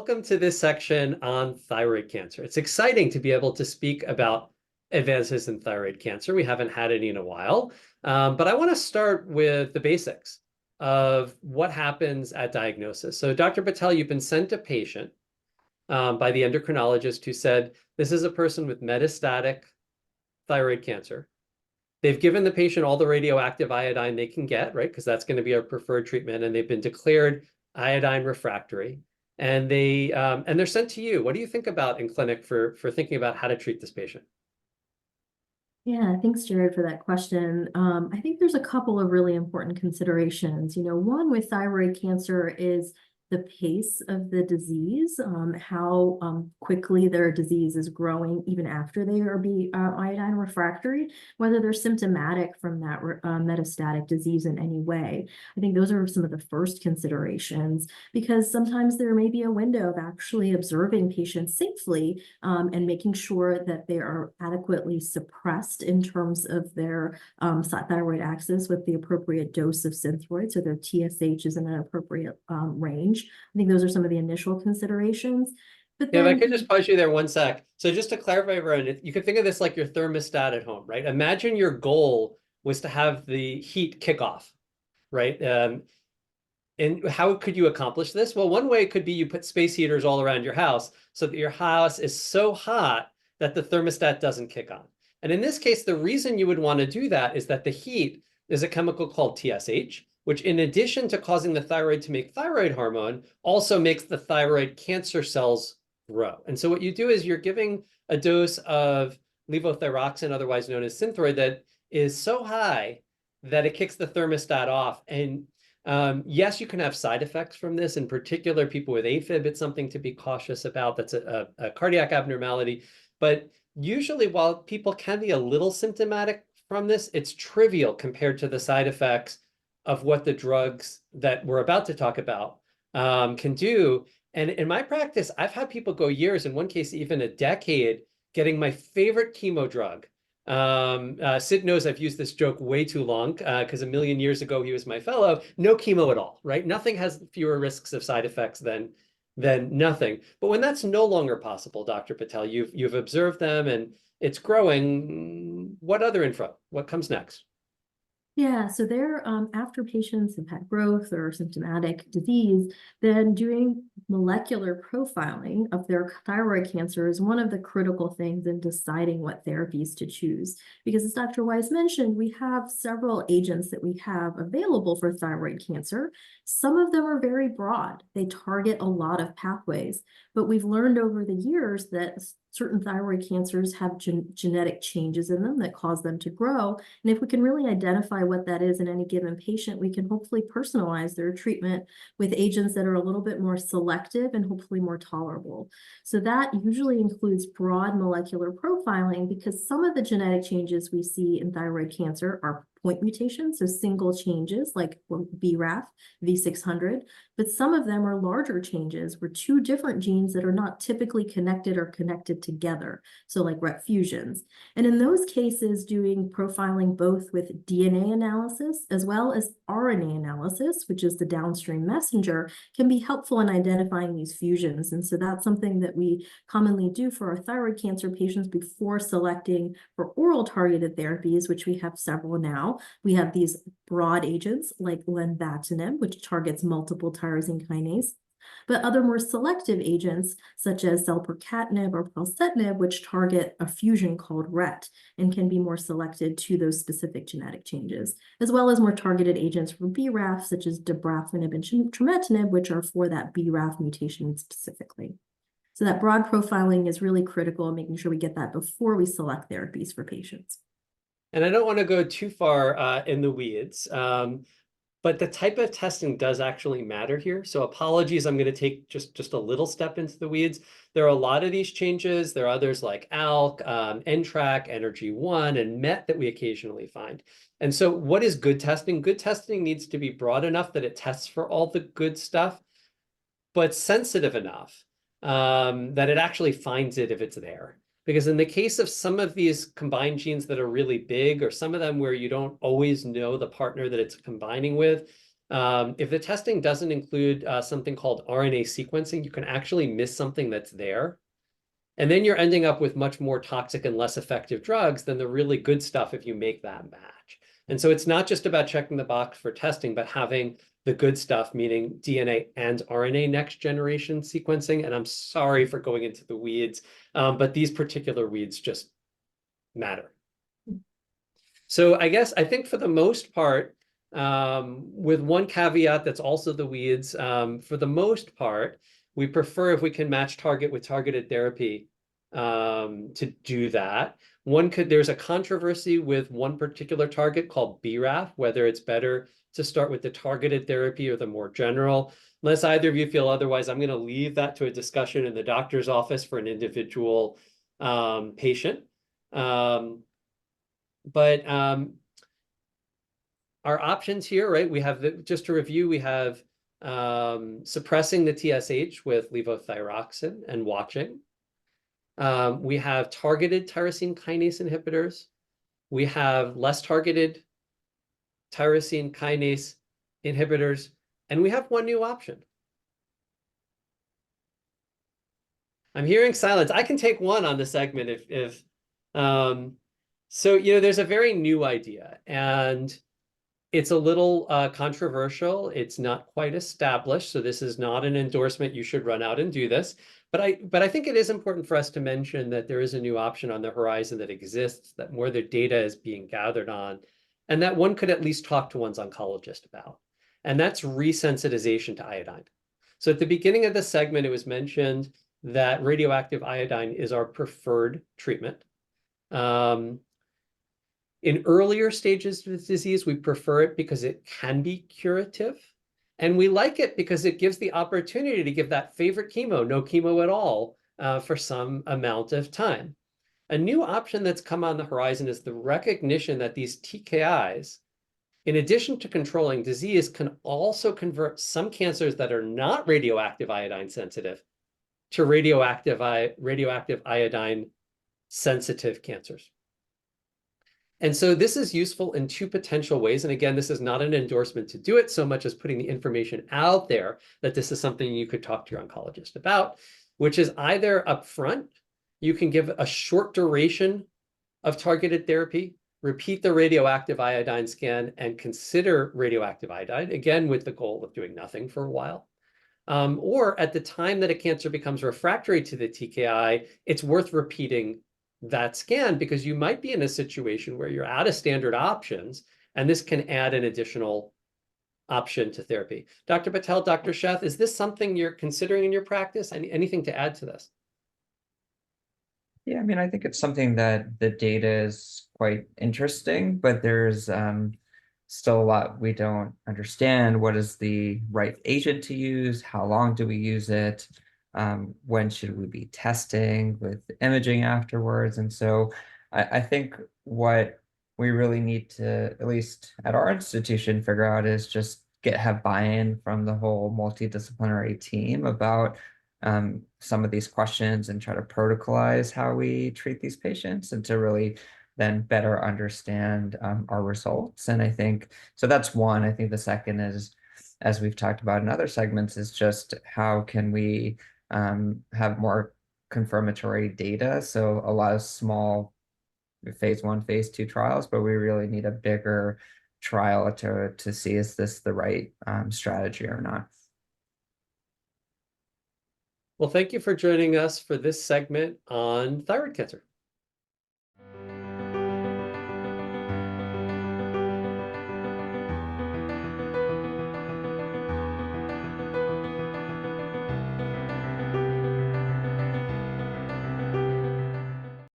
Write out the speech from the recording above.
welcome to this section on thyroid cancer. It's exciting to be able to speak about advances in thyroid cancer. We haven't had any in a while, but I want to start with the basics of what happens at diagnosis. So Dr. Patel, you've been sent a patient by the endocrinologist who said, this is a person with metastatic thyroid cancer. They've given the patient all the radioactive iodine they can get, right? Because that's going to be our preferred treatment. And they've been declared iodine refractory. And they're sent to you. What do you think about in clinic for thinking about how to treat this patient? Yeah, thanks, Jared, for that question. I think there's a couple of really important considerations. One with thyroid cancer is the pace of the disease, how quickly their disease is growing even after they are iodine refractory, whether they're symptomatic from that metastatic disease in any way. I think those are some of the first considerations, because sometimes there may be a window of actually observing patients safely and making sure that they are adequately suppressed in terms of their thyroid axis with the appropriate dose of Synthroid, so their TSH is in an appropriate range. I think those are some of the initial considerations. But Yeah, then, if I could just pause you there 1 sec. So just to clarify, everyone, you could think of this like your thermostat at home, right? Imagine your goal was to have the heat kick off, right? And how could you accomplish this? Well, one way could be you put space heaters all around your house so that your house is so hot that the thermostat doesn't kick on. And in this case, the reason you would want to do that is that the heat is a chemical called TSH, which in addition to causing the thyroid to make thyroid hormone, also makes the thyroid cancer cells grow. And so what you do is you're giving a dose of levothyroxine, otherwise known as Synthroid, that is so high that it kicks the thermostat off. And yes, you can have side effects from this. In particular, people with AFib, it's something to be cautious about. That's a cardiac abnormality. But usually, while people can be a little symptomatic from this, it's trivial compared to the side effects of what the drugs that we're about to talk about can do. And in my practice, I've had people go years, in one case, even a decade, getting my favorite chemo drug. Sid knows I've used this joke way too long because a million years ago he was my fellow. No chemo at all, right? Nothing has fewer risks of side effects than nothing. But when that's no longer possible, Dr. Patel, you've observed them and it's growing. What other info? What comes next? yeah, so they're after patients have had growth or symptomatic disease, then doing molecular profiling of their thyroid cancer is one of the critical things in deciding what therapies to choose. Because as Dr. Weiss mentioned, we have several agents that we have available for thyroid cancer. Some of them are very broad. They target a lot of pathways, but we've learned over the years that certain thyroid cancers have genetic changes in them that cause them to grow. And if we can really identify what that is in any given patient, we can hopefully personalize their treatment with agents that are a little bit more selective and hopefully more tolerable. So that usually includes broad molecular profiling, because some of the genetic changes we see in thyroid cancer are point mutations, so single changes like BRAF, V600, but some of them are larger changes where two different genes that are not typically connected are connected together, so like RET fusions. And in those cases, doing profiling both with DNA analysis as well as RNA analysis, which is the downstream messenger, can be helpful in identifying these fusions. And so that's something that we commonly do for our thyroid cancer patients before selecting for oral targeted therapies, which we have several now. We have these broad agents like lenvatinib, which targets multiple tyrosine kinase, but other more selective agents such as selpercatinib or palsetinib, which target a fusion called RET and can be more selected to those specific genetic changes, as well as more targeted agents for BRAF, such as dabrafenib and trametinib, which are for that BRAF mutation specifically. So that broad profiling is really critical in making sure we get that before we select therapies for patients. And I don't want to go too far in the weeds, but the type of testing does actually matter here. So apologies, I'm going to take just a little step into the weeds. There are a lot of these changes. There are others like ALK, NTRK, Energy1, and MET that we occasionally find. And so what is good testing? Good testing needs to be broad enough that it tests for all the good stuff, but sensitive enough that it actually finds it if it's there. Because in the case of some of these combined genes that are really big, or some of them where you don't always know the partner that it's combining with, If the testing doesn't include something called RNA sequencing, you can actually miss something that's there. And then you're ending up with much more toxic and less effective drugs than the really good stuff if you make that match. And so it's not just about checking the box for testing, but having the good stuff, meaning DNA and RNA next generation sequencing. And I'm sorry for going into the weeds, but these particular weeds just matter. So I think for the most part, with one caveat that's also the weeds, for the most part, we prefer if we can match target with targeted therapy to do that. There's a controversy with one particular target called BRAF, whether it's better to start with the targeted therapy or the more general. Unless either of you feel otherwise, I'm going to leave that to a discussion in the doctor's office for an individual patient. But our options here, right? We have just to review, we have suppressing the TSH with levothyroxine and watching. We have targeted tyrosine kinase inhibitors. We have less targeted tyrosine kinase inhibitors, and we have one new option. I'm hearing silence. I can take one on the segment if so, there's a very new idea, and it's a little controversial. It's not quite established, so this is not an endorsement. You should run out and do this. But I think it is important for us to mention that there is a new option on the horizon that exists, that more of the data is being gathered on, and that one could at least talk to one's oncologist about. And that's resensitization to iodine. So at the beginning of this segment, it was mentioned that radioactive iodine is our preferred treatment. In earlier stages of the disease, we prefer it because it can be curative. And we like it because it gives the opportunity to give that favorite chemo, no chemo at all, for some amount of time. A new option that's come on the horizon is the recognition that these TKIs, in addition to controlling disease, can also convert some cancers that are not radioactive iodine sensitive to radioactive iodine sensitive cancers. And so this is useful in two potential ways. And again, this is not an endorsement to do it so much as putting the information out there that this is something you could talk to your oncologist about, which is either upfront, you can give a short duration of targeted therapy, repeat the radioactive iodine scan, and consider radioactive iodine, again, with the goal of doing nothing for a while. Or at the time that a cancer becomes refractory to the TKI, it's worth repeating that scan because you might be in a situation where you're out of standard options, and this can add an additional option to therapy. Dr. Patel, Dr. Sheth, is this something you're considering in your practice? Anything to add to this? Yeah, I mean, I think it's something that the data is quite interesting, but there's still a lot we don't understand. What is the right agent to use? How long do we use it? When should we be testing with imaging afterwards? And so I think what we really need to, at least at our institution, figure out is just have buy-in from the whole multidisciplinary team about some of these questions and try to protocolize how we treat these patients and to really then better understand our results. And I think, so that's one. I think the second is, as we've talked about in other segments, is just how can we have more confirmatory data? So a lot of small phase 1, phase 2 trials, but we really need a bigger trial to see is this the right strategy or not. Well, thank you for joining us for this segment on thyroid cancer.